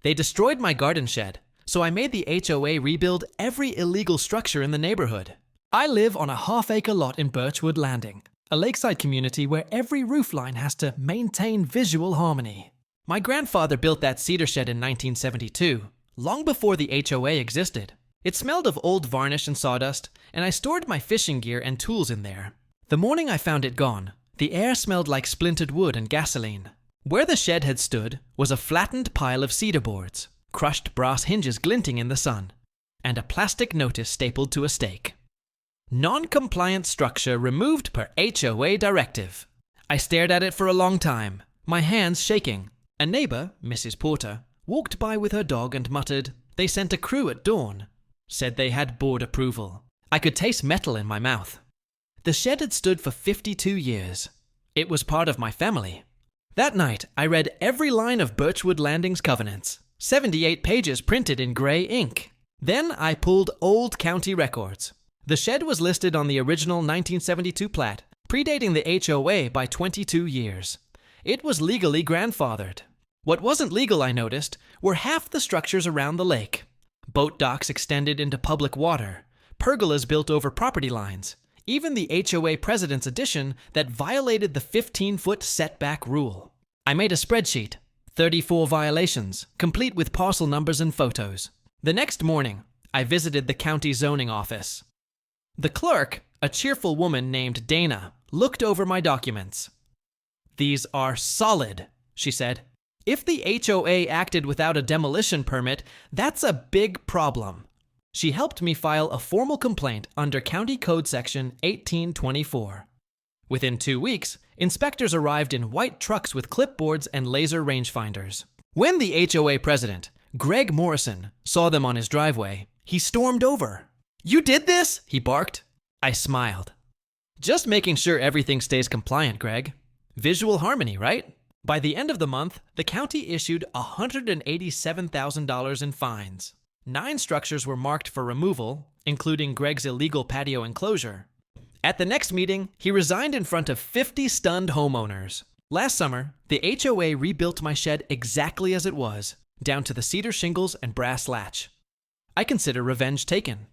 They destroyed my garden shed, so I made the HOA rebuild every illegal structure in the neighborhood. I live on a half-acre lot in Birchwood Landing, a lakeside community where every roofline has to maintain visual harmony. My grandfather built that cedar shed in 1972, long before the HOA existed. It smelled of old varnish and sawdust, and I stored my fishing gear and tools in there. The morning I found it gone, the air smelled like splintered wood and gasoline. Where the shed had stood was a flattened pile of cedar boards, crushed brass hinges glinting in the sun, and a plastic notice stapled to a stake. Non-compliant structure removed per HOA directive. I stared at it for a long time, my hands shaking. A neighbor, Mrs. Porter, walked by with her dog and muttered, "They sent a crew at dawn." Said they had board approval. I could taste metal in my mouth. The shed had stood for 52 years. It was part of my family. That night, I read every line of Birchwood Landing's covenants, 78 pages printed in gray ink. Then I pulled old county records. The shed was listed on the original 1972 plat, predating the HOA by 22 years. It was legally grandfathered. What wasn't legal, I noticed, were half the structures around the lake. Boat docks extended into public water, pergolas built over property lines, even the HOA president's addition that violated the 15-foot setback rule. I made a spreadsheet, 34 violations, complete with parcel numbers and photos. The next morning, I visited the county zoning office. The clerk, a cheerful woman named Dana, looked over my documents. "These are solid," she said. "If the HOA acted without a demolition permit, that's a big problem." She helped me file a formal complaint under County Code Section 1824. Within 2 weeks, inspectors arrived in white trucks with clipboards and laser rangefinders. When the HOA president, Greg Morrison, saw them on his driveway, he stormed over. "You did this?" he barked. I smiled. "Just making sure everything stays compliant, Greg. Visual harmony, right?" By the end of the month, the county issued $187,000 in fines. 9 structures were marked for removal, including Greg's illegal patio enclosure. At the next meeting, he resigned in front of 50 stunned homeowners. Last summer, the HOA rebuilt my shed exactly as it was, down to the cedar shingles and brass latch. I consider revenge taken.